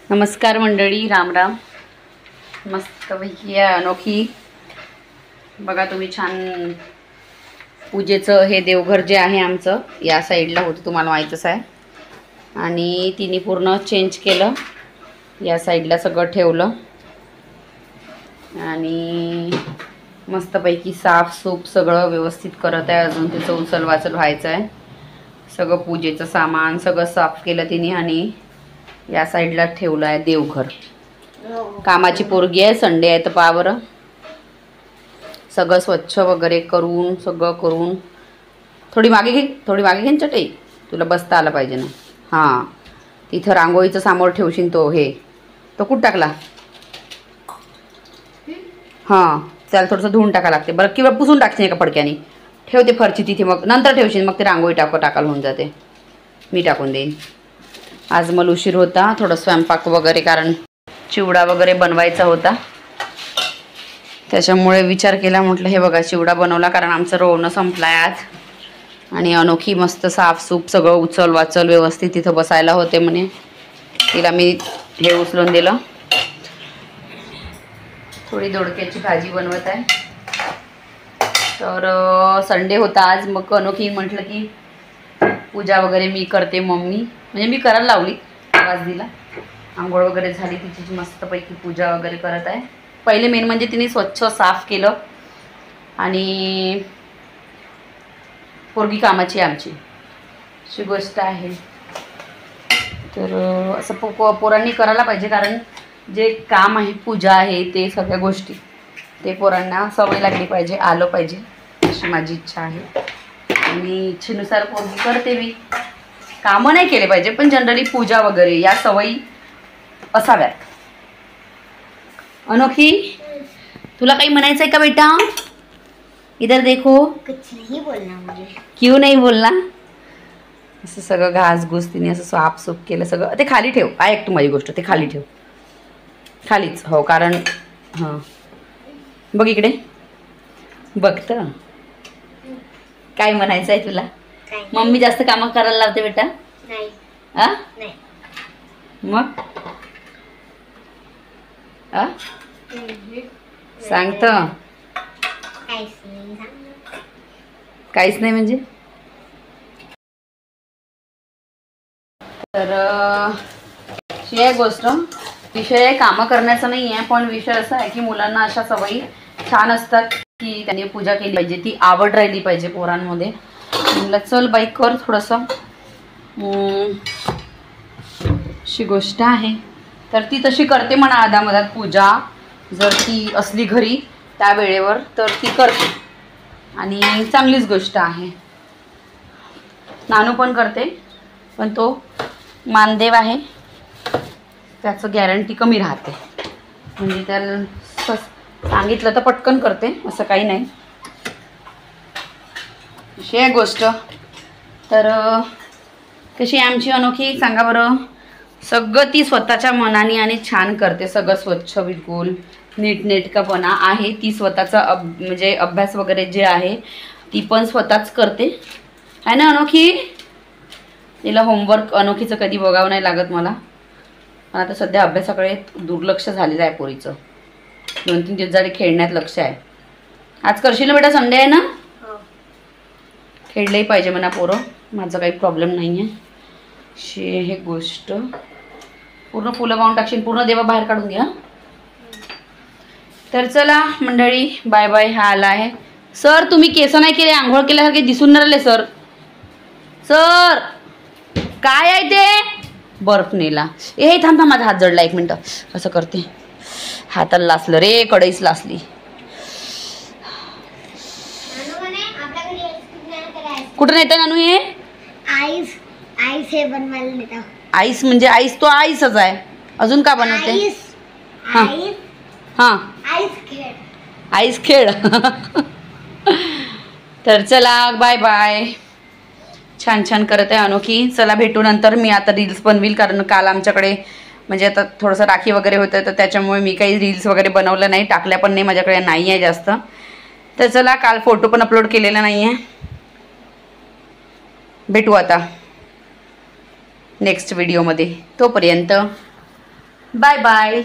नमस्कार मंडळी, राम राम. मस्तपैकी अनोखी बघा तुम्ही, छान पूजेचं हे देवघर जे आहे आमचं या साईडला होतं, तुम्हाला माहीतच आहे. आणि तिने पूर्ण चेंज केलं, या साईडला सगळं ठेवलं आणि मस्तपैकी साफसूफ सगळं व्यवस्थित करत आहे. अजून तिचं उचल वाचल व्हायचं आहे. सगळं पूजेचं सामान सगळं साफ केलं तिने आणि या साईडला ठेवलं आहे देवघर. कामाची पोरगी आहे, संडे आहे तर पहा बरं, सगळं स्वच्छ वगैरे करून सगळं करून. थोडी मागे घे चटई, तुला बसता आलं पाहिजे ना. हां, तिथं रांगोळीचं समोर ठेवशील तो तो कुठं टाकला? हां, त्याला थोडंसं धुवून टाकायला लागते बरं, किंवा पुसून टाकशील एका फडक्याने. ठेवते फरची तिथे, मग नंतर ठेवशील, मग ते रांगोळी टाकायला होऊन जाते. मी टाकून देईन. आज मला उशीर होता थोडं स्वयंपाक वगैरे, कारण चिवडा वगैरे बनवायचा होता, त्याच्यामुळे विचार केला. म्हटलं हे बघा चिवडा बनवला, कारण आमचं रोवणं संपलं आहे आज. आणि अनोखी मस्त साफसूफ सगळं उचल वाचल व्यवस्थित तिथं बसायला होते म्हणे. तिला मी हे उचलून दिलं. थोडी दोडक्याची भाजी बनवत आहे. तर संडे होता आज, मग अनोखी म्हटलं की पूजा वगैरे मी करते. मम्मी म्हणजे मी करायला लावली, आवाज दिला. आंघोळ वगैरे झाली तिची, मस्तपैकी पूजा वगैरे करत आहे. पहिले मेन म्हणजे तिने स्वच्छ साफ केलं. आणि पोरगी कामाची आमची अशी गोष्ट आहे. तर असं पोरांनी करायला पाहिजे, कारण जे काम आहे, पूजा आहे, ते सगळ्या गोष्टी ते पोरांना सवय लागली पाहिजे, आलं पाहिजे, अशी माझी इच्छा आहे. आणि इच्छेनुसार पोरगी करते. मी कामं नाही केले पाहिजे, पण जनरली पूजा वगैरे या सवयी असाव्यात. अनोखी, तुला काही म्हणायचं आहे का बेटा? इधर देखो. कुछ नहीं बोलना मुझे. क्यों नहीं बोलना? असं सगळं घासघूस तिने असं साफसूफ केलं सगळं. ते खाली ठेव, ऐक तू माझी गोष्ट, ते खाली ठेव, खालीच. हो, कारण हां बघ इकडे बघत. काय म्हणायचं आहे तुला? मम्मी जास्त कामं करायला लावते बेटा? नाही. आ नाही. मग आ सांगत काहीच नाही म्हणजे? तर ही आहे गोष्ट. विषय कामं करण्याचा नाही आहे, पण विषय असा आहे की मुलांना अशा सवयी छान असतात की त्यांनी पूजा केली पाहिजे, ती आवड राहिली पाहिजे पोरांमध्ये. म्हणलं चल बाई कर थोडंसं, अशी गोष्ट आहे. तर ती तशी करते म्हणा आधामधात पूजा, जर ती असली घरी त्या वेळेवर तर ती करते आणि चांगलीच गोष्ट आहे. नानू पण करते, पण तो मानदेव आहे, त्याचं गॅरंटी कमी राहते. म्हणजे त्याला सांगितलं तर पटकन करते, असं काही नाही. अशी आहे गोष्ट. तर कशी आमची अनोखी सांगा बरं? सगळं ती स्वतःच्या मनाने आणि छान करते, सगळं स्वच्छ बिलकुल नीटनेटकापणा आहे. ती स्वतःचा म्हणजे अभ्यास वगैरे जे आहे ती पण स्वतःच करते, आहे ना अनोखी? तिला होमवर्क अनोखीचं कधी बघावं नाही लागत मला. पण आता सध्या अभ्यासाकडे दुर्लक्ष झालेलं आहे पोरीचं. 2-3 दिवस झाले खेळण्यात लक्ष आहे. आज करशील ना बेटा? संडे आहे ना? खेळलंही पाहिजे म्हणा पोरं, माझा काही प्रॉब्लेम नाही आहे. हे गोष्ट पूर्ण फुलं वाहून टाकशील, पूर्ण देवा बाहेर काढून घ्या. तर चला मंडळी, बाय बाय. हा आला आहे सर. तुम्ही केस नाही केले, आंघोळ केल्यासारखे दिसून नाही राहिले सर. सर काय आहे ते? बर्फ नेला. ए थांब, माझा हात जडला, 1 मिनटं. असं करते, हाताला लासलं रे, कढईच लासली. कुठं नेता नानू हे? आईस हे बनवायला नेता. आईस म्हणजे आईस तो आईसच आहे, अजून का बनवते? हां हां, आईस खेळ. तर चला बाय बाय. छान छान करत आहे अनोखी. चला भेटू नंतर. मी आता रील्स बनवील, कारण काल आमच्याकडे म्हणजे आता थोडंसं राखी वगैरे होतं, तर त्याच्यामुळे मी काही रील्स वगैरे बनवलं नाही, टाकल्या पण नाही, माझ्याकडे नाही आहे जास्त. तर चला, काल फोटो पण अपलोड केलेला नाही आहे. भेटू आता नेक्स्ट व्हिडिओमध्ये. तोपर्यंत बाय बाय.